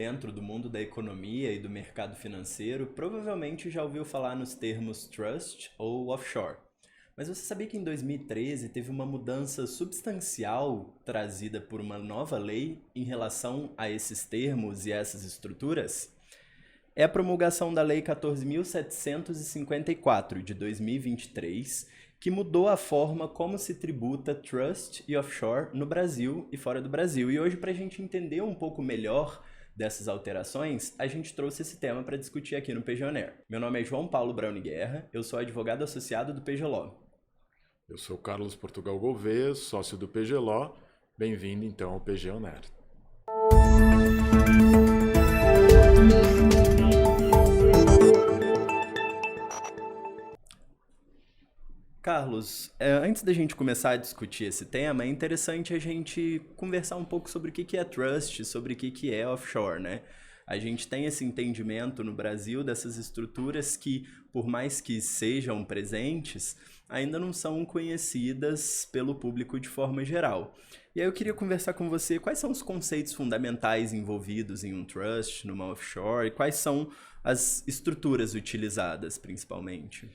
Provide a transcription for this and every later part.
Dentro do mundo da economia e do mercado financeiro, provavelmente já ouviu falar nos termos trust ou offshore. Mas você sabia que em 2013 teve uma mudança substancial trazida por uma nova lei em relação a esses termos e essas estruturas? É a promulgação da Lei 14.754 de 2023, que mudou a forma como se tributa trust e offshore no Brasil e fora do Brasil. E hoje, para a gente entender um pouco melhor dessas alterações, a gente trouxe esse tema para discutir aqui no PGONER. Meu nome é João Paulo Braune Guerra, eu sou advogado associado do PGLO. Eu sou Carlos Portugal Gouveia, sócio do PGLO. Bem-vindo então ao PGONER. Carlos, antes da gente começar a discutir esse tema, é interessante a gente conversar um pouco sobre o que é trust, sobre o que é offshore, né? A gente tem esse entendimento no Brasil dessas estruturas que, por mais que sejam presentes, ainda não são conhecidas pelo público de forma geral. E aí eu queria conversar com você quais são os conceitos fundamentais envolvidos em um trust, numa offshore, e quais são as estruturas utilizadas, principalmente.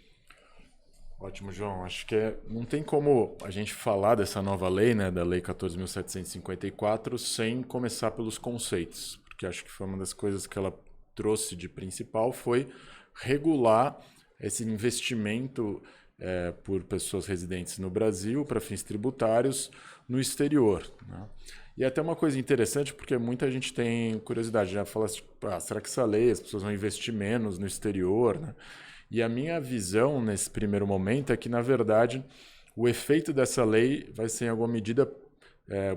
Ótimo, João. Acho que não tem como a gente falar dessa nova lei, né, da Lei 14.754, sem começar pelos conceitos, porque acho que foi uma das coisas que ela trouxe de principal foi regular esse investimento por pessoas residentes no Brasil para fins tributários no exterior, né? E até uma coisa interessante, porque muita gente tem curiosidade, já fala assim, será que essa lei as pessoas vão investir menos no exterior, né? E a minha visão nesse primeiro momento é que, na verdade, o efeito dessa lei vai ser, em alguma medida, é,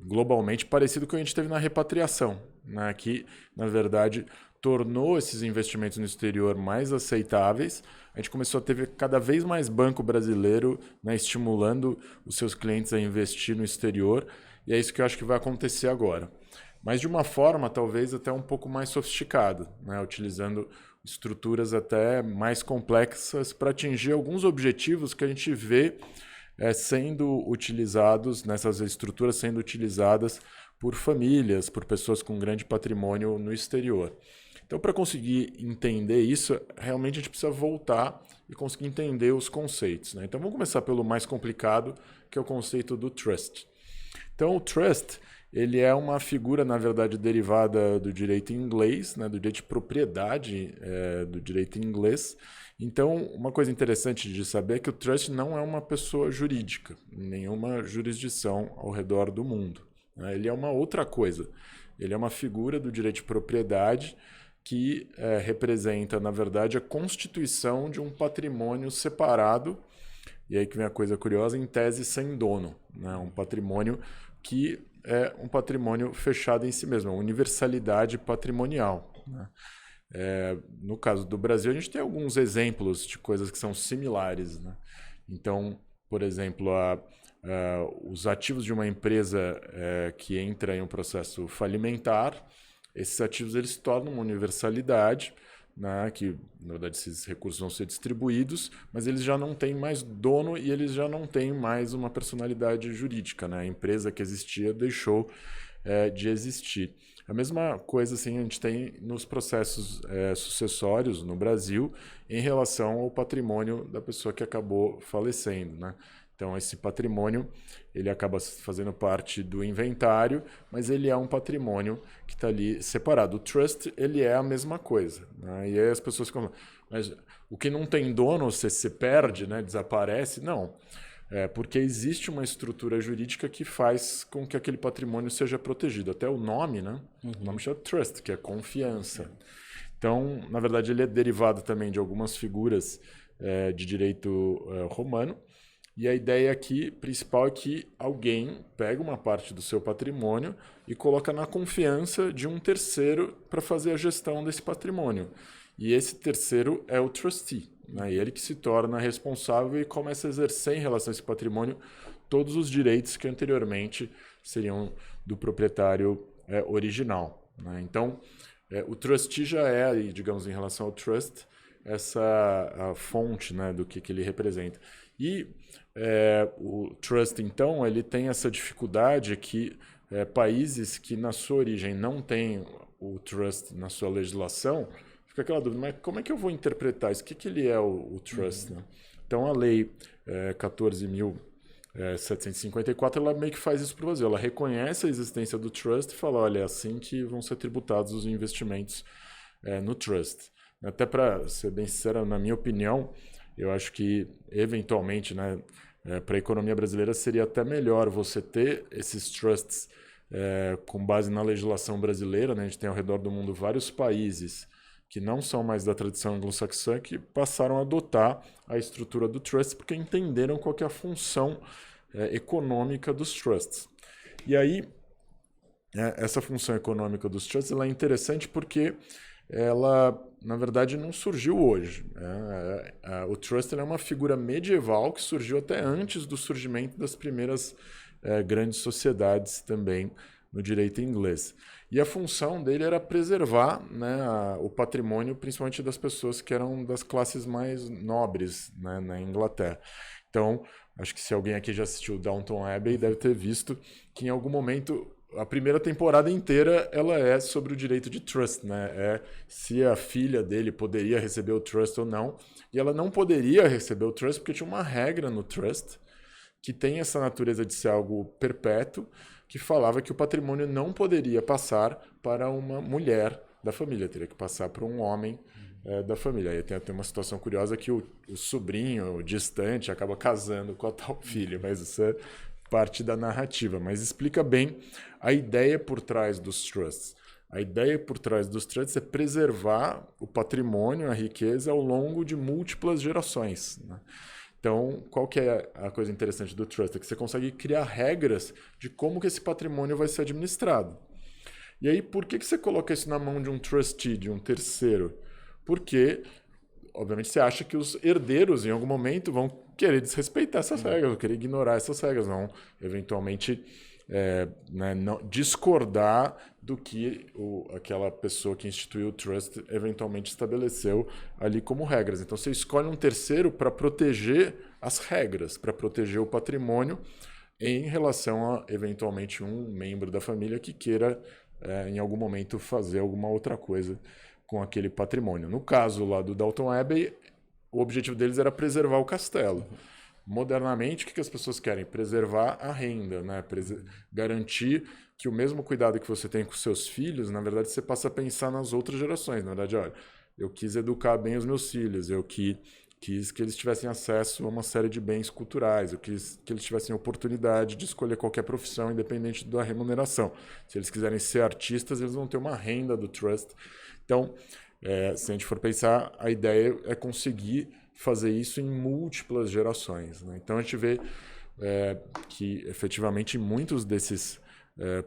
globalmente parecido com o que a gente teve na repatriação, né? Que, na verdade, tornou esses investimentos no exterior mais aceitáveis. A gente começou a ter cada vez mais banco brasileiro, né, estimulando os seus clientes a investir no exterior, e é isso que eu acho que vai acontecer agora. Mas de uma forma, talvez, até um pouco mais sofisticada, né, utilizando estruturas até mais complexas para atingir alguns objetivos que a gente vê sendo utilizados, nessas estruturas sendo utilizadas por famílias, por pessoas com grande patrimônio no exterior. Então, para conseguir entender isso, realmente a gente precisa voltar e conseguir entender os conceitos, né? Então, vamos começar pelo mais complicado, que é o conceito do trust. Então, o trust ele é uma figura, na verdade, derivada do direito inglês, né, do direito de propriedade do direito inglês. Então, uma coisa interessante de saber é que o trust não é uma pessoa jurídica, em nenhuma jurisdição ao redor do mundo, né? Ele é uma outra coisa. Ele é uma figura do direito de propriedade que representa, na verdade, a constituição de um patrimônio separado, e aí que vem a coisa curiosa, em tese sem dono, né? Um patrimônio que é um patrimônio fechado em si mesmo, uma universalidade patrimonial, né? No caso do Brasil, a gente tem alguns exemplos de coisas que são similares, né? Então, por exemplo, os ativos de uma empresa que entra em um processo falimentar, esses ativos eles se tornam uma universalidade, né, que na verdade esses recursos vão ser distribuídos, mas eles já não têm mais dono e eles já não têm mais uma personalidade jurídica, né? A empresa que existia deixou de existir. A mesma coisa assim, a gente tem nos processos sucessórios no Brasil em relação ao patrimônio da pessoa que acabou falecendo, né? Então, esse patrimônio ele acaba fazendo parte do inventário, mas ele é um patrimônio que está ali separado. O trust ele é a mesma coisa, né? E aí as pessoas ficam, mas o que não tem dono, você se perde, né? Desaparece? Não. Porque existe uma estrutura jurídica que faz com que aquele patrimônio seja protegido. Até o nome, né? O nome chama trust, que é confiança. Então, na verdade, ele é derivado também de algumas figuras de direito romano. E a ideia aqui principal é que alguém pega uma parte do seu patrimônio e coloca na confiança de um terceiro para fazer a gestão desse patrimônio. E esse terceiro é o trustee, né? E ele que se torna responsável e começa a exercer em relação a esse patrimônio todos os direitos que anteriormente seriam do proprietário original, né? Então, o trustee já é, digamos, em relação ao trust, essa a fonte, né, do que ele representa. E o trust, então, ele tem essa dificuldade que países que na sua origem não têm o trust na sua legislação, fica aquela dúvida, mas como é que eu vou interpretar isso? O que ele é o trust? Né? Então, a lei 14.754, ela meio que faz isso para o Brasil. Ela reconhece a existência do trust e fala, olha, é assim que vão ser tributados os investimentos no trust. Até para ser bem sincero, na minha opinião, eu acho que, eventualmente, né, para a economia brasileira, seria até melhor você ter esses trusts com base na legislação brasileira. Né? A gente tem ao redor do mundo vários países que não são mais da tradição anglo-saxã, que passaram a adotar a estrutura do trust porque entenderam qual que é a função econômica dos trusts. E aí, essa função econômica dos trusts ela é interessante porque ela, na verdade, não surgiu hoje. O trust é uma figura medieval que surgiu até antes do surgimento das primeiras grandes sociedades também no direito inglês. E a função dele era preservar, né, o patrimônio, principalmente das pessoas que eram das classes mais nobres, né, na Inglaterra. Então, acho que se alguém aqui já assistiu Downton Abbey, deve ter visto que em algum momento a primeira temporada inteira ela é sobre o direito de trust, né? Se a filha dele poderia receber o trust ou não. E ela não poderia receber o trust porque tinha uma regra no trust que tem essa natureza de ser algo perpétuo, que falava que o patrimônio não poderia passar para uma mulher da família, teria que passar para um homem da família. Aí tem uma situação curiosa que o sobrinho distante acaba casando com a tal filha, mas isso é parte da narrativa, mas explica bem a ideia por trás dos trusts. A ideia por trás dos trusts é preservar o patrimônio, a riqueza, ao longo de múltiplas gerações, né? Então, qual que é a coisa interessante do trust? É que você consegue criar regras de como que esse patrimônio vai ser administrado. E aí, por que você coloca isso na mão de um trustee, de um terceiro? Porque, obviamente, você acha que os herdeiros, em algum momento, vão querer desrespeitar essas regras, vão querer ignorar essas regras, vão, eventualmente, não, discordar do que aquela pessoa que instituiu o trust eventualmente estabeleceu ali como regras. Então você escolhe um terceiro para proteger as regras, para proteger o patrimônio em relação a eventualmente um membro da família que queira em algum momento fazer alguma outra coisa com aquele patrimônio. No caso lá do Downton Abbey, o objetivo deles era preservar o castelo. Modernamente, o que as pessoas querem? Preservar a renda, né? Garantir que o mesmo cuidado que você tem com seus filhos, na verdade, você passa a pensar nas outras gerações. Na verdade, olha, eu quis educar bem os meus filhos, eu quis que eles tivessem acesso a uma série de bens culturais, eu quis que eles tivessem oportunidade de escolher qualquer profissão, independente da remuneração. Se eles quiserem ser artistas, eles vão ter uma renda do trust. Então, se a gente for pensar, a ideia é conseguir fazer isso em múltiplas gerações, né? Então a gente vê que efetivamente em muitos desses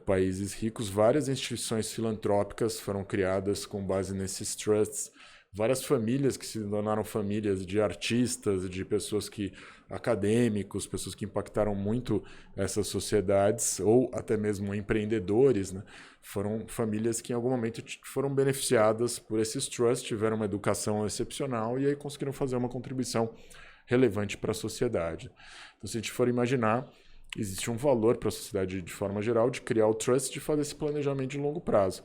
países ricos, várias instituições filantrópicas foram criadas com base nesses trusts, várias famílias que se tornaram famílias de artistas, de pessoas acadêmicos, pessoas que impactaram muito essas sociedades, ou até mesmo empreendedores, né? Foram famílias que em algum momento foram beneficiadas por esses trusts, tiveram uma educação excepcional e aí conseguiram fazer uma contribuição relevante para a sociedade. Então, se a gente for imaginar, existe um valor para a sociedade de forma geral de criar o trust, de fazer esse planejamento de longo prazo.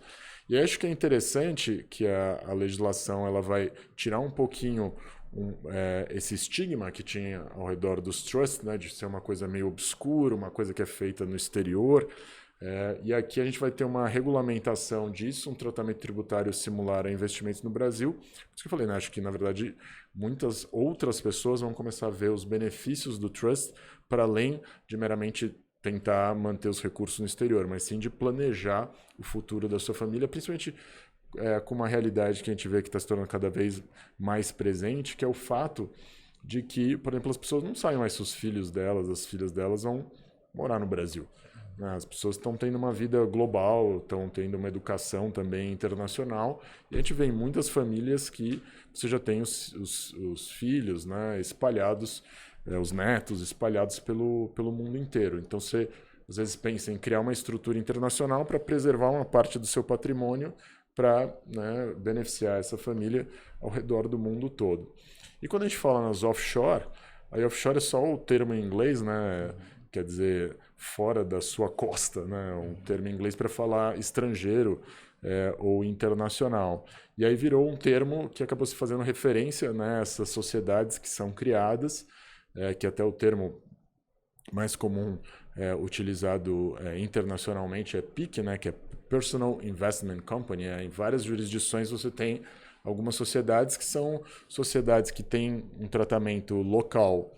E acho que é interessante que a legislação ela vai tirar um pouquinho esse estigma que tinha ao redor dos trusts, né, de ser uma coisa meio obscura, uma coisa que é feita no exterior. E aqui a gente vai ter uma regulamentação disso, um tratamento tributário similar a investimentos no Brasil. Por isso que eu falei, né, acho que, na verdade, muitas outras pessoas vão começar a ver os benefícios do trust para além de meramente tentar manter os recursos no exterior, mas sim de planejar o futuro da sua família, principalmente com uma realidade que a gente vê que está se tornando cada vez mais presente, que é o fato de que, por exemplo, as pessoas não sabem mais se os filhos delas, as filhas delas vão morar no Brasil. As pessoas estão tendo uma vida global, estão tendo uma educação também internacional, e a gente vê em muitas famílias que você já tem os filhos, né, espalhados, os netos espalhados pelo mundo inteiro. Então você às vezes pensa em criar uma estrutura internacional para preservar uma parte do seu patrimônio para, né, beneficiar essa família ao redor do mundo todo. E quando a gente fala nas offshore, aí offshore é só o termo em inglês, né? Quer dizer, fora da sua costa, né? Um termo em inglês para falar estrangeiro, ou internacional. E aí virou um termo que acabou se fazendo referência, né, a essas sociedades que são criadas, que até o termo mais comum utilizado internacionalmente é PIC, né, que é Personal Investment Company. Em várias jurisdições você tem algumas sociedades que são sociedades que têm um tratamento local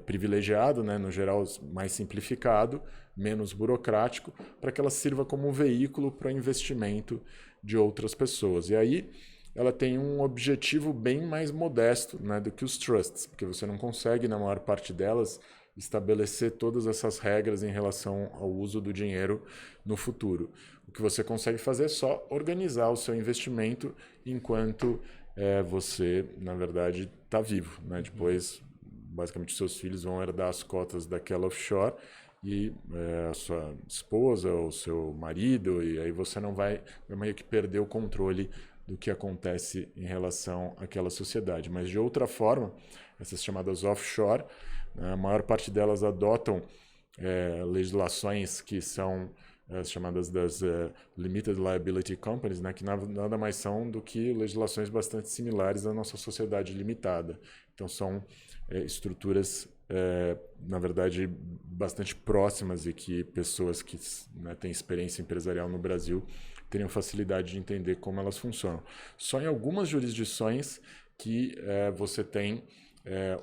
privilegiado, né, no geral mais simplificado, menos burocrático, para que ela sirva como um veículo para investimento de outras pessoas. E aí ela tem um objetivo bem mais modesto, né, do que os trusts, porque você não consegue, na maior parte delas, estabelecer todas essas regras em relação ao uso do dinheiro no futuro. O que você consegue fazer é só organizar o seu investimento enquanto você, na verdade, está vivo, né? Depois, basicamente, seus filhos vão herdar as cotas daquela offshore e a sua esposa ou seu marido, e aí você não vai meio que perder o controle do que acontece em relação àquela sociedade. Mas, de outra forma, essas chamadas offshore, a maior parte delas adotam legislações que são as chamadas das Limited Liability Companies, né, que nada mais são do que legislações bastante similares à nossa sociedade limitada. Então, são estruturas, na verdade, bastante próximas e que pessoas que, né, têm experiência empresarial no Brasil teriam facilidade de entender como elas funcionam. Só em algumas jurisdições que você tem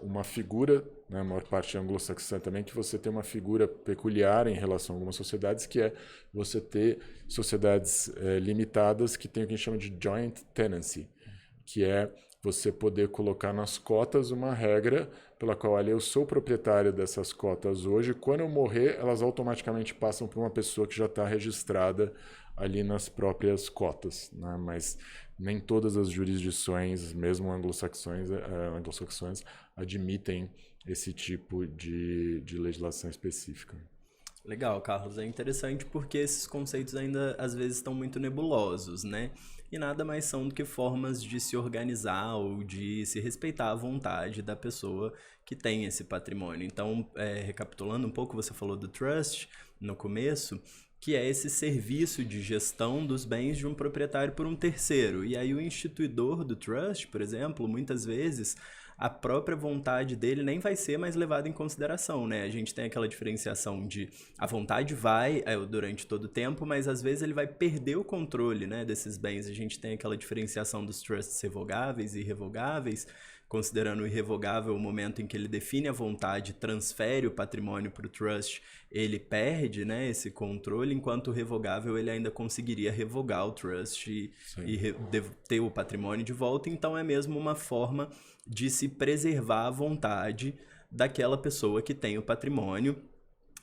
uma figura, né, a maior parte anglo-saxã também, que você tem uma figura peculiar em relação a algumas sociedades, que é você ter sociedades limitadas que tem o que a gente chama de joint tenancy, que é você poder colocar nas cotas uma regra pela qual, olha, eu sou proprietário dessas cotas hoje, quando eu morrer, elas automaticamente passam para uma pessoa que já está registrada ali nas próprias cotas, né? Mas nem todas as jurisdições, mesmo anglo-saxões, admitem esse tipo de legislação específica. Legal, Carlos. É interessante porque esses conceitos ainda às vezes estão muito nebulosos, né? E nada mais são do que formas de se organizar ou de se respeitar a vontade da pessoa que tem esse patrimônio. Então, recapitulando um pouco, você falou do trust no começo, que é esse serviço de gestão dos bens de um proprietário por um terceiro. E aí o instituidor do trust, por exemplo, muitas vezes a própria vontade dele nem vai ser mais levada em consideração, né? A gente tem aquela diferenciação de a vontade vai durante todo o tempo, mas às vezes ele vai perder o controle, né, desses bens. A gente tem aquela diferenciação dos trusts revogáveis e irrevogáveis, considerando o irrevogável o momento em que ele define a vontade, transfere o patrimônio para o trust, ele perde, né, esse controle, enquanto o revogável ele ainda conseguiria revogar o trust e ter o patrimônio de volta. Então é mesmo uma forma de se preservar a vontade daquela pessoa que tem o patrimônio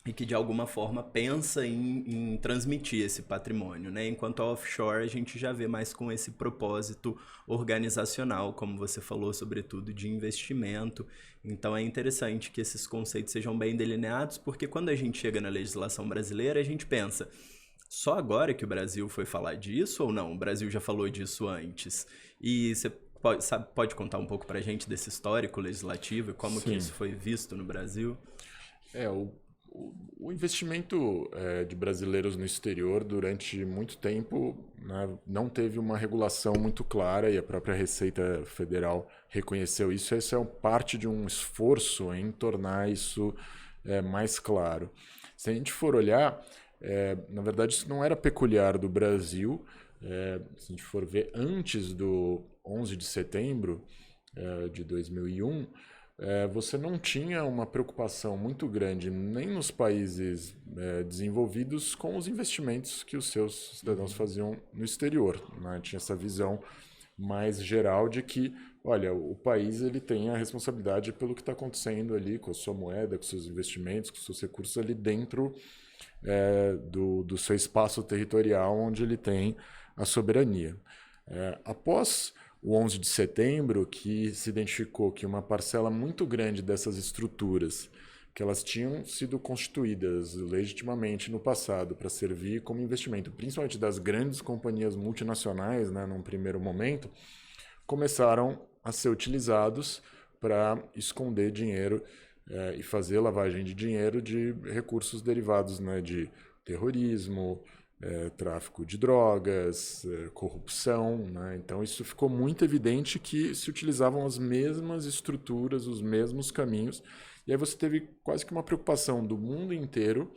e que de alguma forma pensa em transmitir esse patrimônio, né? Enquanto a offshore a gente já vê mais com esse propósito organizacional, como você falou, sobretudo de investimento. Então é interessante que esses conceitos sejam bem delineados, porque quando a gente chega na legislação brasileira, a gente pensa, só agora que o Brasil foi falar disso ou não? O Brasil já falou disso antes. E você pode contar um pouco pra gente desse histórico legislativo e como que isso foi visto no Brasil? O investimento de brasileiros no exterior durante muito tempo, né, não teve uma regulação muito clara e a própria Receita Federal reconheceu isso. Isso é parte de um esforço em tornar isso mais claro. Se a gente for olhar, na verdade isso não era peculiar do Brasil. Se a gente for ver antes do 11 de setembro de 2001, você não tinha uma preocupação muito grande nem nos países desenvolvidos com os investimentos que os seus cidadãos faziam no exterior, né? Tinha essa visão mais geral de que, olha, o país ele tem a responsabilidade pelo que está acontecendo ali com a sua moeda, com seus investimentos, com seus recursos ali dentro do seu espaço territorial onde ele tem a soberania. Após o 11 de setembro, que se identificou que uma parcela muito grande dessas estruturas, que elas tinham sido constituídas legitimamente no passado para servir como investimento, principalmente das grandes companhias multinacionais, né, num primeiro momento, começaram a ser utilizados para esconder dinheiro e fazer lavagem de dinheiro de recursos derivados, né, de terrorismo, tráfico de drogas, corrupção, né? Então isso ficou muito evidente que se utilizavam as mesmas estruturas, os mesmos caminhos, e aí você teve quase que uma preocupação do mundo inteiro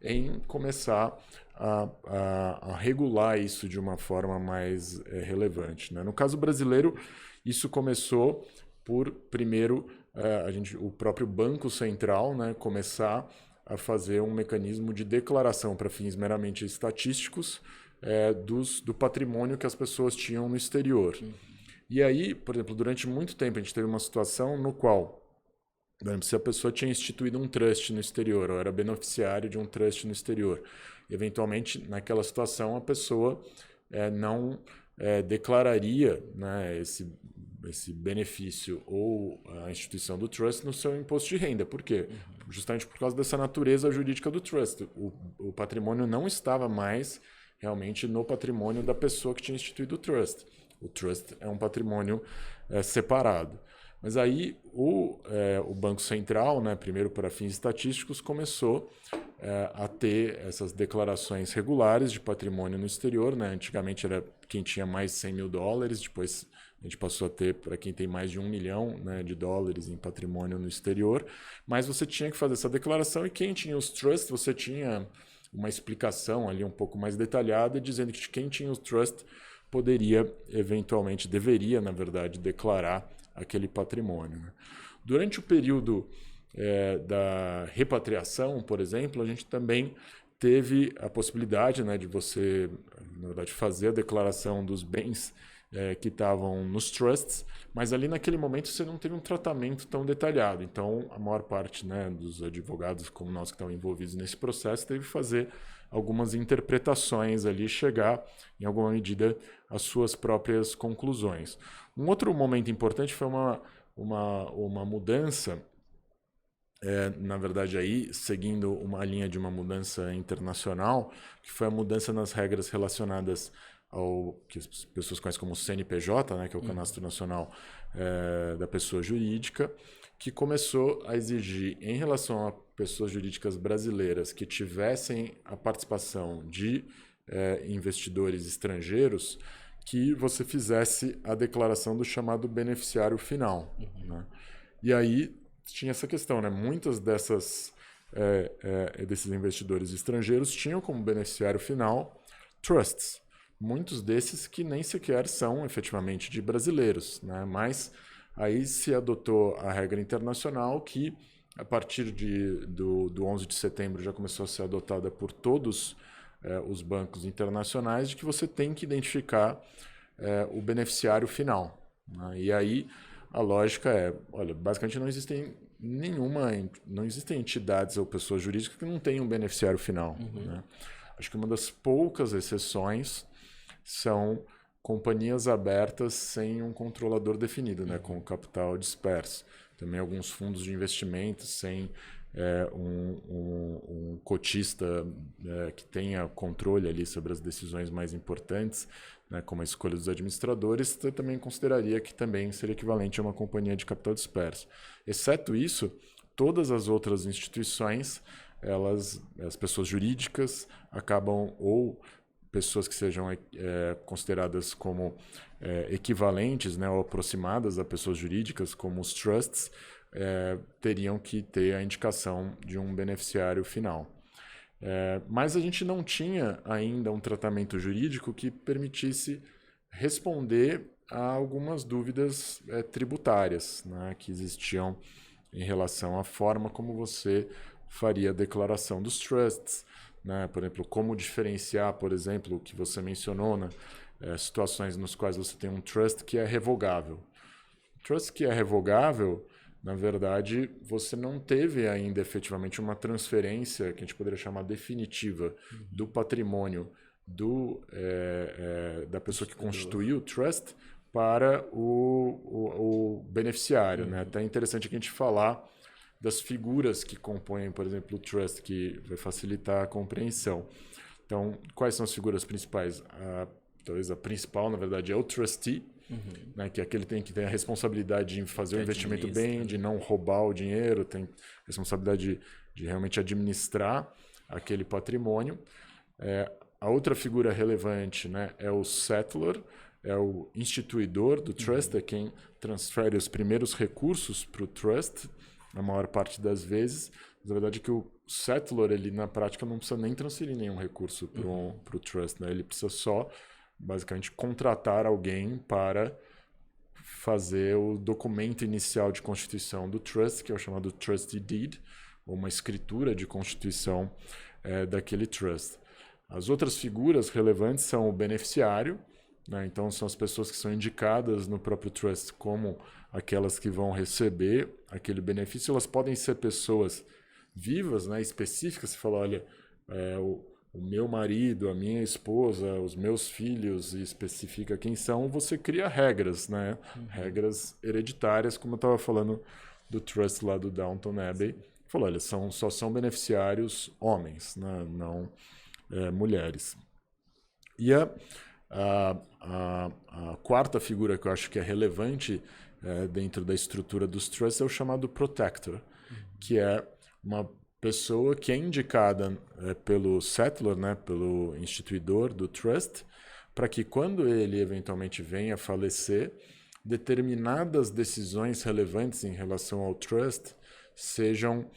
em começar a regular isso de uma forma mais relevante, né? No caso brasileiro, isso começou por, primeiro, o próprio Banco Central, né, começar a fazer um mecanismo de declaração para fins meramente estatísticos do patrimônio que as pessoas tinham no exterior. E aí, por exemplo, durante muito tempo a gente teve uma situação no qual, por exemplo, se a pessoa tinha instituído um trust no exterior ou era beneficiário de um trust no exterior, eventualmente, naquela situação, a pessoa não declararia, né, esse benefício ou a instituição do trust no seu imposto de renda. Por quê? Justamente por causa dessa natureza jurídica do trust. O patrimônio não estava mais realmente no patrimônio da pessoa que tinha instituído o trust. O trust é um patrimônio separado. Mas aí o Banco Central, né, primeiro para fins estatísticos, começou a ter essas declarações regulares de patrimônio no exterior, né? Antigamente era quem tinha mais de 100 mil dólares, depois a gente passou a ter para quem tem mais de 1 milhão, né, de dólares em patrimônio no exterior, mas você tinha que fazer essa declaração e quem tinha os trusts, você tinha uma explicação ali um pouco mais detalhada dizendo que quem tinha os trusts poderia, eventualmente, deveria, na verdade, declarar aquele patrimônio, né? Durante o período da repatriação, por exemplo, a gente também teve a possibilidade, né, de você, na verdade, fazer a declaração dos bens que estavam nos trusts, mas ali naquele momento você não teve um tratamento tão detalhado. Então, a maior parte, né, dos advogados como nós que estão envolvidos nesse processo teve que fazer algumas interpretações ali, chegar, em alguma medida, às suas próprias conclusões. Um outro momento importante foi uma mudança, na verdade, aí, seguindo uma linha de uma mudança internacional, que foi a mudança nas regras relacionadas ao que as pessoas conhecem como CNPJ, né, que é o Cadastro Nacional da Pessoa Jurídica, que começou a exigir, em relação a pessoas jurídicas brasileiras que tivessem a participação de investidores estrangeiros, que você fizesse a declaração do chamado beneficiário final. Né? E aí tinha essa questão, né? Muitas desses investidores estrangeiros tinham como beneficiário final trusts. Muitos desses que nem sequer são efetivamente de brasileiros, né? Mas aí se adotou a regra internacional que, a partir do 11 de setembro, já começou a ser adotada por todos os bancos internacionais, de que você tem que identificar o beneficiário final, né? E aí a lógica olha, basicamente não existem entidades ou pessoas jurídicas que não tenham um beneficiário final. Né? Acho que uma das poucas exceções são companhias abertas sem um controlador definido, né, com capital disperso. Também alguns fundos de investimento sem um cotista que tenha controle ali sobre as decisões mais importantes, né, como a escolha dos administradores, eu também consideraria que também seria equivalente a uma companhia de capital disperso. Exceto isso, todas as outras instituições, as pessoas jurídicas acabam, ou pessoas que sejam consideradas como equivalentes, né, ou aproximadas a pessoas jurídicas, como os trusts, teriam que ter a indicação de um beneficiário final. Mas a gente não tinha ainda um tratamento jurídico que permitisse responder a algumas dúvidas tributárias, né, que existiam em relação à forma como você faria a declaração dos trusts, né? Por exemplo, como diferenciar, por exemplo, o que você mencionou, né? Situações nas quais você tem um trust que é revogável. Trust que é revogável, na verdade, você não teve ainda efetivamente uma transferência, que a gente poderia chamar definitiva, do patrimônio da pessoa que constituiu o trust para o beneficiário. Né? Até é interessante aqui a gente falar das figuras que compõem, por exemplo, o trust, que vai facilitar a compreensão. Então, quais são as figuras principais? Talvez a principal, na verdade, é o trustee, né, que é aquele que tem a responsabilidade de fazer o investimento bem, de não roubar o dinheiro, tem responsabilidade de realmente administrar aquele patrimônio. A outra figura relevante, né, é o settlor, é o instituidor do trust, é quem transfere os primeiros recursos para o trust, na maior parte das vezes. Na verdade, que o settlor, ele na prática não precisa nem transferir nenhum recurso para o trust, né? Ele precisa só, basicamente, contratar alguém para fazer o documento inicial de constituição do trust, que é o chamado trustee deed, ou uma escritura de constituição daquele trust. As outras figuras relevantes são o beneficiário, né? Então são as pessoas que são indicadas no próprio trust como aquelas que vão receber aquele benefício. Elas podem ser pessoas vivas, né, específicas. Você fala, olha, o meu marido, a minha esposa, os meus filhos, e especifica quem são, você cria regras, né? Regras hereditárias, como eu estava falando do trust lá do Downton Abbey. Falou, olha, só são beneficiários homens, né? Não mulheres. E a quarta figura que eu acho que é relevante dentro da estrutura dos trusts é o chamado protector, que é uma pessoa que é indicada pelo settlor, né, pelo instituidor do trust, para que quando ele eventualmente venha a falecer, determinadas decisões relevantes em relação ao trust sejam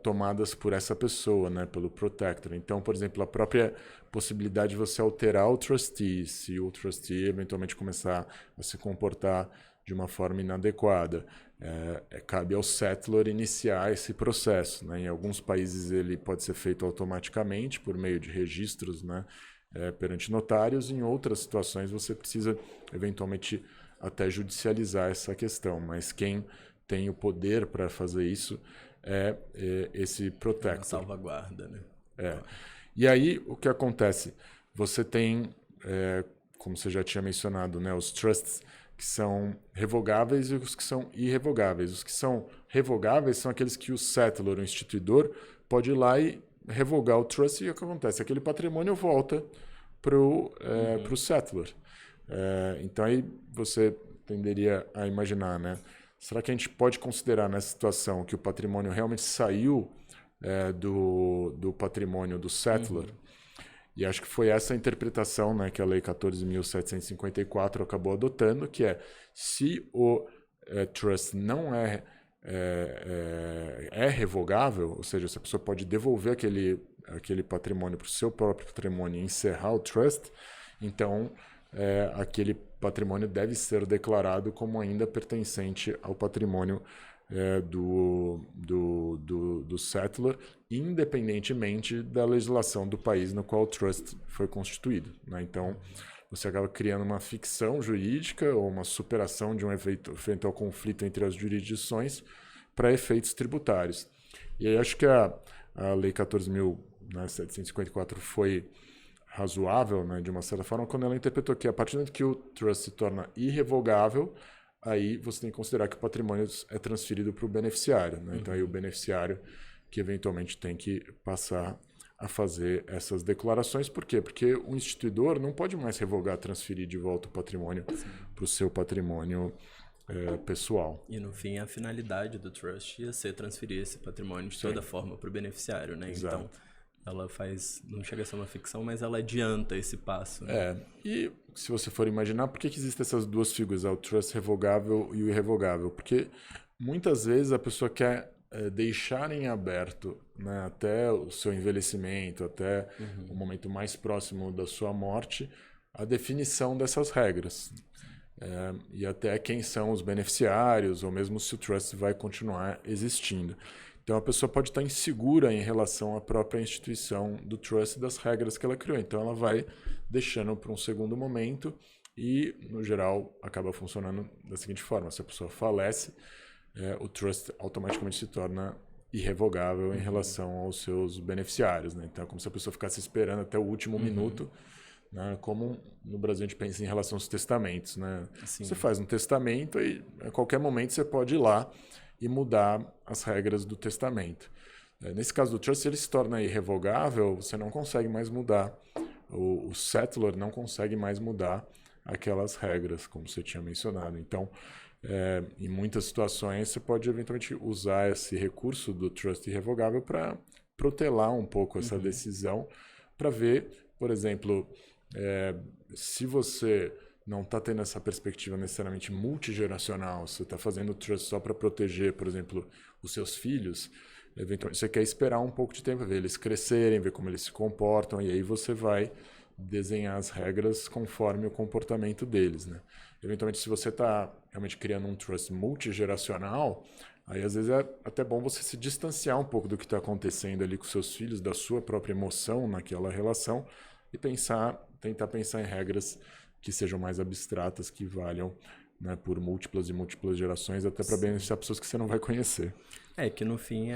tomadas por essa pessoa, né, pelo protector. Então, por exemplo, a própria possibilidade de você alterar o trustee, se o trustee eventualmente começar a se comportar de uma forma inadequada. Cabe ao settlor iniciar esse processo, né? Em alguns países ele pode ser feito automaticamente por meio de registros, né, perante notários. Em outras situações você precisa eventualmente até judicializar essa questão, mas quem tem o poder para fazer isso é esse protector. Uma salvaguarda, né? E aí o que acontece? Você tem, como você já tinha mencionado, né, os trusts que são revogáveis e os que são irrevogáveis. Os que são revogáveis são aqueles que o settlor, o instituidor, pode ir lá e revogar o trust, e o que acontece? Aquele patrimônio volta para o settlor. Então aí você tenderia a imaginar, né? Será que a gente pode considerar nessa situação que o patrimônio realmente saiu do patrimônio do settlor? E acho que foi essa a interpretação, né, que a Lei 14.754 acabou adotando, que se o trust não é revogável, ou seja, se a pessoa pode devolver aquele patrimônio para o seu próprio patrimônio e encerrar o trust, então aquele patrimônio deve ser declarado como ainda pertencente ao patrimônio do settlor, independentemente da legislação do país no qual o trust foi constituído, né? Então, você acaba criando uma ficção jurídica ou uma superação de um eventual conflito entre as jurisdições para efeitos tributários. E aí acho que a Lei 14.754 foi razoável, né, de uma certa forma, quando ela interpretou que a partir do momento que o trust se torna irrevogável, aí você tem que considerar que o patrimônio é transferido para o beneficiário, né? Então aí o beneficiário que eventualmente tem que passar a fazer essas declarações. Por quê? Porque o instituidor não pode mais revogar, transferir de volta o patrimônio para o seu patrimônio pessoal. E no fim a finalidade do trust ia ser transferir esse patrimônio de toda forma para o beneficiário, né? Exato. Então ela não chega a ser uma ficção, mas ela adianta esse passo, né? E se você for imaginar, por que existem essas duas figuras, o trust revogável e o irrevogável? Porque muitas vezes a pessoa quer deixar em aberto, né, até o seu envelhecimento, até o momento mais próximo da sua morte, a definição dessas regras. E até quem são os beneficiários, ou mesmo se o trust vai continuar existindo. Então, a pessoa pode estar insegura em relação à própria instituição do trust e das regras que ela criou. Então, ela vai deixando para um segundo momento e, no geral, acaba funcionando da seguinte forma. Se a pessoa falece, o trust automaticamente se torna irrevogável em relação aos seus beneficiários, né? Então, é como se a pessoa ficasse esperando até o último minuto, né? Como no Brasil a gente pensa em relação aos testamentos, né? Você faz um testamento e, a qualquer momento, você pode ir lá e mudar as regras do testamento. Nesse caso do trust, se ele se torna irrevogável, você não consegue mais mudar. O settlor não consegue mais mudar aquelas regras, como você tinha mencionado. Então, em muitas situações, você pode eventualmente usar esse recurso do trust irrevogável para protelar um pouco essa decisão, para ver por exemplo, se você não está tendo essa perspectiva necessariamente multigeracional, você está fazendo trust só para proteger, por exemplo, os seus filhos, eventualmente você quer esperar um pouco de tempo, ver eles crescerem, ver como eles se comportam, e aí você vai desenhar as regras conforme o comportamento deles, né? Eventualmente, se você está realmente criando um trust multigeracional, aí às vezes é até bom você se distanciar um pouco do que está acontecendo ali com seus filhos, da sua própria emoção naquela relação e tentar pensar em regras que sejam mais abstratas, que valham, né, por múltiplas e múltiplas gerações, até para beneficiar pessoas que você não vai conhecer. Que no fim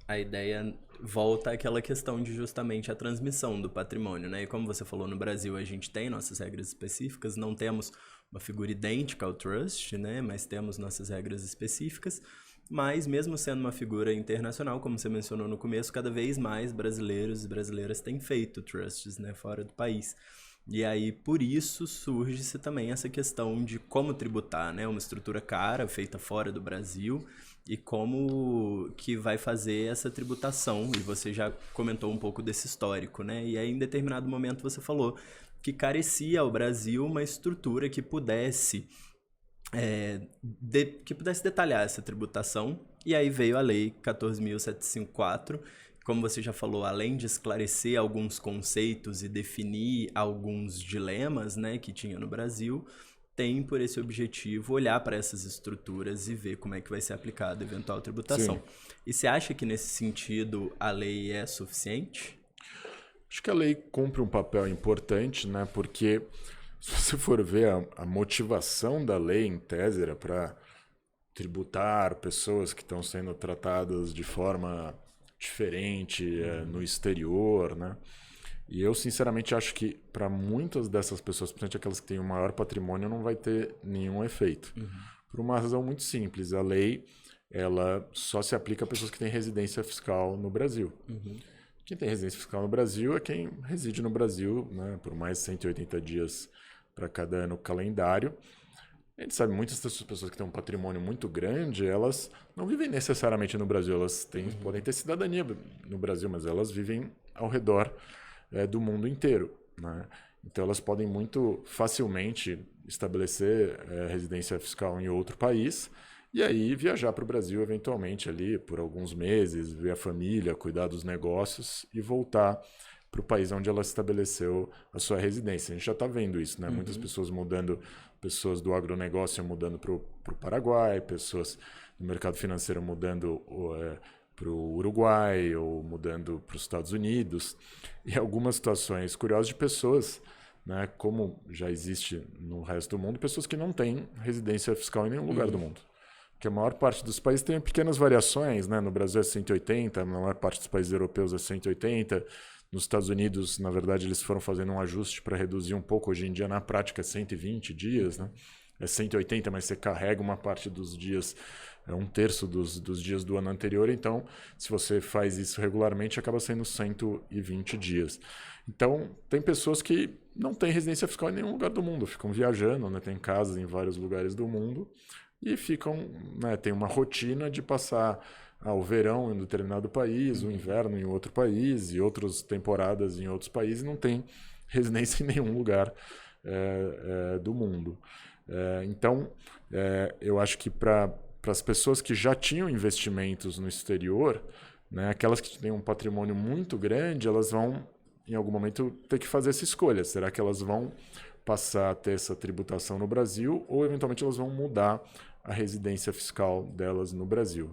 a ideia volta àquela questão de justamente a transmissão do patrimônio, né? E como você falou, no Brasil a gente tem nossas regras específicas, não temos uma figura idêntica ao trust, né? Mas temos nossas regras específicas. Mas mesmo sendo uma figura internacional, como você mencionou no começo, cada vez mais brasileiros e brasileiras têm feito trusts, né, fora do país. E aí, por isso, surge-se também essa questão de como tributar, né? Uma estrutura cara, feita fora do Brasil, e como que vai fazer essa tributação. E você já comentou um pouco desse histórico, né? E aí, em determinado momento, você falou que carecia ao Brasil uma estrutura que pudesse detalhar essa tributação, e aí veio a Lei 14.754, como você já falou, além de esclarecer alguns conceitos e definir alguns dilemas, né, que tinha no Brasil, tem por esse objetivo olhar para essas estruturas e ver como é que vai ser aplicada a eventual tributação. Sim. E você acha que nesse sentido a lei é suficiente? Acho que a lei cumpre um papel importante, né, porque se você for ver a motivação da lei, em tese, era para tributar pessoas que estão sendo tratadas de forma diferente no exterior, né? E eu, sinceramente, acho que para muitas dessas pessoas, principalmente aquelas que têm o maior patrimônio, não vai ter nenhum efeito. Por uma razão muito simples. A lei ela só se aplica a pessoas que têm residência fiscal no Brasil. Quem tem residência fiscal no Brasil é quem reside no Brasil, né, por mais de 180 dias para cada ano calendário. A gente sabe, muitas dessas pessoas que têm um patrimônio muito grande, elas não vivem necessariamente no Brasil. Elas podem ter cidadania no Brasil, mas elas vivem ao redor do mundo inteiro, né? Então, elas podem muito facilmente estabelecer residência fiscal em outro país e aí viajar para o Brasil, eventualmente, ali por alguns meses, ver a família, cuidar dos negócios e voltar para o país onde ela estabeleceu a sua residência. A gente já está vendo isso, né? Muitas pessoas mudando, pessoas do agronegócio mudando para o Paraguai, pessoas do mercado financeiro mudando para o Uruguai ou mudando para os Estados Unidos. E algumas situações curiosas de pessoas, né, como já existe no resto do mundo, pessoas que não têm residência fiscal em nenhum lugar do mundo. Porque a maior parte dos países tem pequenas variações, né? No Brasil é 180, na maior parte dos países europeus é 180. Nos Estados Unidos, na verdade, eles foram fazendo um ajuste para reduzir um pouco. Hoje em dia, na prática, é 120 dias, né? É 180, mas você carrega uma parte dos dias, um terço dos dias do ano anterior. Então, se você faz isso regularmente, acaba sendo 120 dias. Então, tem pessoas que não têm residência fiscal em nenhum lugar do mundo, ficam viajando, né? Tem casas em vários lugares do mundo e ficam, né? Tem uma rotina de passar o verão em um determinado país, o inverno em outro país e outras temporadas em outros países, e não tem residência em nenhum lugar do mundo. Então, eu acho que para as pessoas que já tinham investimentos no exterior, né, aquelas que têm um patrimônio muito grande, elas vão, em algum momento, ter que fazer essa escolha. Será que elas vão passar a ter essa tributação no Brasil ou, eventualmente, elas vão mudar a residência fiscal delas no Brasil?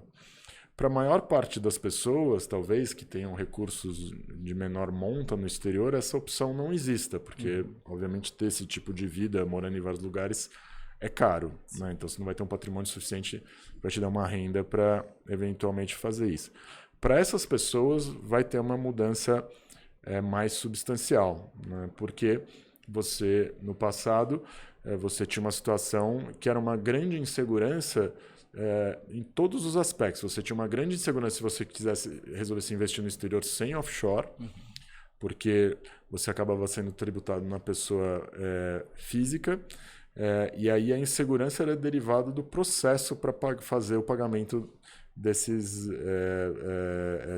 Para a maior parte das pessoas, talvez, que tenham recursos de menor monta no exterior, essa opção não exista, porque, obviamente, ter esse tipo de vida, morando em vários lugares, é caro, né? Então, você não vai ter um patrimônio suficiente para te dar uma renda para, eventualmente, fazer isso. Para essas pessoas, vai ter uma mudança mais substancial, né? Porque você, no passado, você tinha uma situação que era uma grande insegurança em todos os aspectos. Você tinha uma grande insegurança se você resolvesse investir no exterior sem offshore, porque você acabava sendo tributado na pessoa física, e aí a insegurança era derivada do processo para fazer o pagamento desses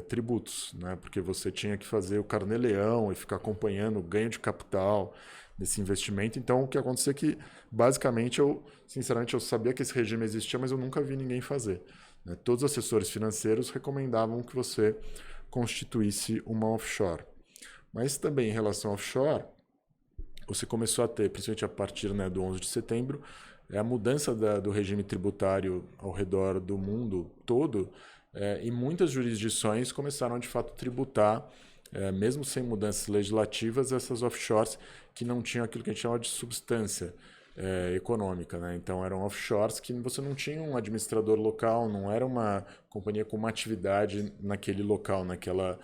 tributos, né? Porque você tinha que fazer o carnê-leão e ficar acompanhando o ganho de capital desse investimento. Então, o que acontecia é que, basicamente, sinceramente, eu sabia que esse regime existia, mas eu nunca vi ninguém fazer, né? Todos os assessores financeiros recomendavam que você constituísse uma offshore. Mas também, em relação ao offshore, você começou a ter, principalmente a partir, né, do 11 de setembro, a mudança do regime tributário ao redor do mundo todo, e muitas jurisdições começaram, de fato, a tributar, mesmo sem mudanças legislativas, essas offshores que não tinham aquilo que a gente chama de substância econômica, né? Então, eram offshores que você não tinha um administrador local, não era uma companhia com uma atividade naquele local, naquela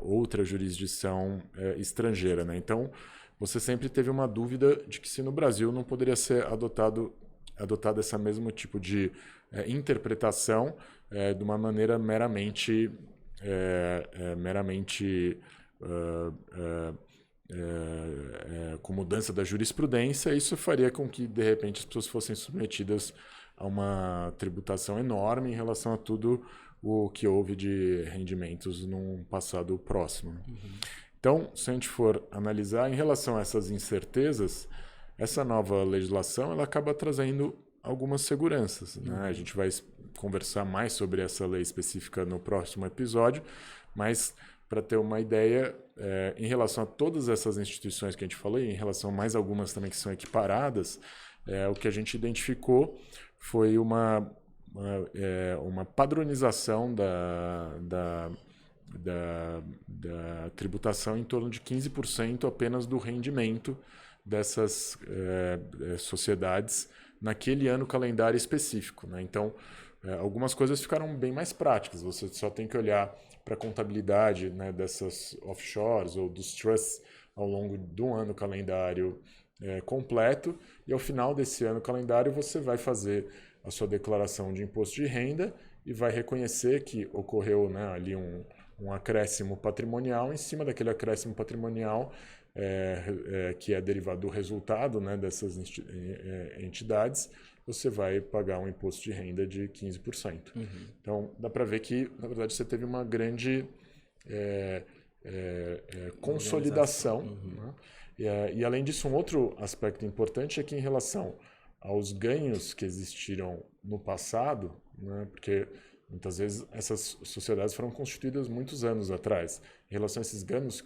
outra jurisdição estrangeira, né? Então, você sempre teve uma dúvida de que se no Brasil não poderia ser adotado esse mesmo tipo de interpretação de uma maneira meramente com mudança da jurisprudência. Isso faria com que, de repente, as pessoas fossem submetidas a uma tributação enorme em relação a tudo o que houve de rendimentos num passado próximo. Então, se a gente for analisar em relação a essas incertezas, essa nova legislação ela acaba trazendo algumas seguranças, né? A gente vai conversar mais sobre essa lei específica no próximo episódio, mas para ter uma ideia, em relação a todas essas instituições que a gente falou, e em relação a mais algumas também que são equiparadas, o que a gente identificou foi uma padronização da tributação em torno de 15% apenas do rendimento dessas sociedades naquele ano calendário específico, né? Então, algumas coisas ficaram bem mais práticas. Você só tem que olhar para a contabilidade, né, dessas offshores ou dos trusts ao longo do ano calendário completo, e ao final desse ano calendário você vai fazer a sua declaração de imposto de renda e vai reconhecer que ocorreu, né, ali um acréscimo patrimonial. Em cima daquele acréscimo patrimonial que é derivado do resultado, né, dessas entidades, você vai pagar um imposto de renda de 15%. Então, dá para ver que, na verdade, você teve uma grande consolidação. Né? E, além disso, um outro aspecto importante é que, em relação aos ganhos que existiram no passado, né, porque muitas vezes essas sociedades foram constituídas muitos anos atrás. Em relação a esses ganhos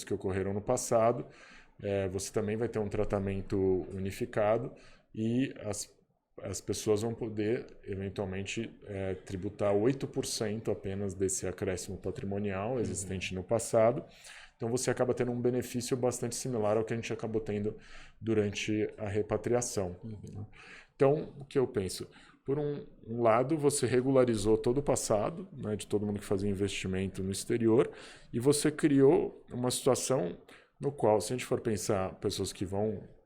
que ocorreram no passado, você também vai ter um tratamento unificado e as pessoas vão poder, eventualmente, tributar 8% apenas desse acréscimo patrimonial existente no passado. Então, você acaba tendo um benefício bastante similar ao que a gente acabou tendo durante a repatriação. Então, o que eu penso? Por um lado, você regularizou todo o passado, né, de todo mundo que fazia investimento no exterior, e você criou uma situação no qual, se a gente for pensar pessoas que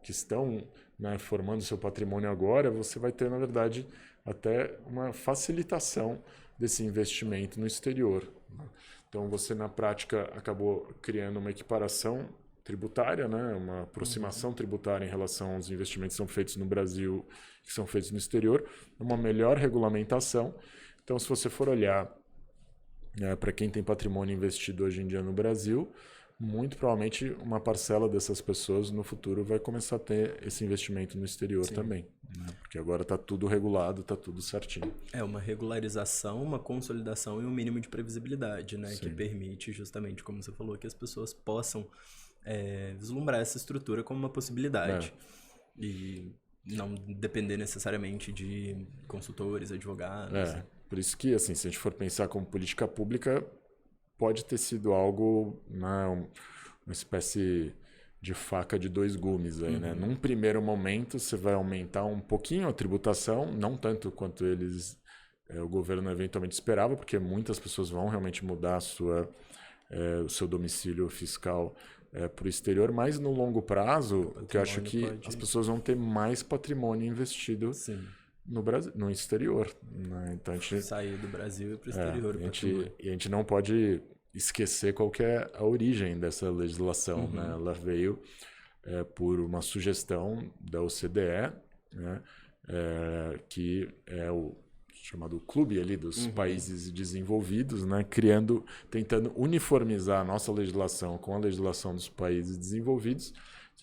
estão, né, formando seu patrimônio agora, você vai ter, na verdade, até uma facilitação desse investimento no exterior, né? Então, você, na prática, acabou criando uma equiparação tributária, né, uma aproximação tributária em relação aos investimentos que são feitos no Brasil, que são feitos no exterior, uma melhor regulamentação. Então, se você for olhar para quem tem patrimônio investido hoje em dia no Brasil, muito provavelmente uma parcela dessas pessoas no futuro vai começar a ter esse investimento no exterior também, né? Porque agora está tudo regulado, está tudo certinho. É uma regularização, uma consolidação e um mínimo de previsibilidade, né? Que permite justamente, como você falou, que as pessoas possam vislumbrar essa estrutura como uma possibilidade. E não depender necessariamente de consultores, advogados. Por isso que, assim, se a gente for pensar como política pública, pode ter sido algo, né, uma espécie de faca de dois gumes aí, né? Num primeiro momento, você vai aumentar um pouquinho a tributação, não tanto quanto o governo eventualmente esperava, porque muitas pessoas vão realmente mudar o seu domicílio fiscal para o exterior, mas no longo prazo, o que eu acho que as pessoas vão ter mais patrimônio investido no Brasil, no exterior, né? Então, a gente sair do Brasil e para o exterior. E a gente não pode esquecer qual que é a origem dessa legislação, né? Ela veio por uma sugestão da OCDE, né? Que chamado clube ali dos Uhum. países desenvolvidos, né, tentando uniformizar a nossa legislação com a legislação dos países desenvolvidos. Se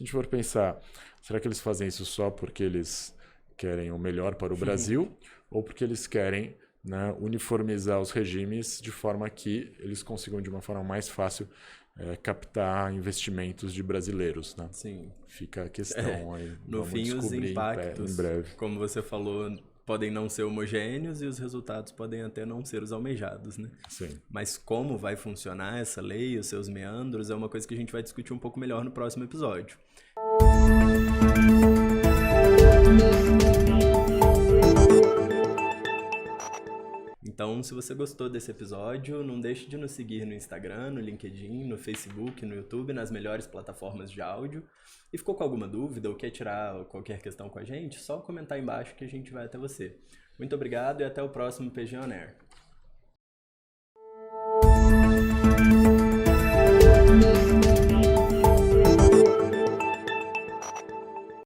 a gente for pensar, será que eles fazem isso só porque eles querem o melhor para o Brasil ou porque eles querem, né, uniformizar os regimes de forma que eles consigam de uma forma mais fácil captar investimentos de brasileiros, né? Sim. Fica a questão aí. No Vamos fim, os descobrir impactos, em breve. como você falou, podem não ser homogêneos e os resultados podem até não ser os almejados, né? Sim. Mas como vai funcionar essa lei, os seus meandros, é uma coisa que a gente vai discutir um pouco melhor no próximo episódio. Então, se você gostou desse episódio, não deixe de nos seguir no Instagram, no LinkedIn, no Facebook, no YouTube, nas melhores plataformas de áudio. E ficou com alguma dúvida ou quer tirar qualquer questão com a gente, só comentar aí embaixo que a gente vai até você. Muito obrigado e até o próximo PG On Air.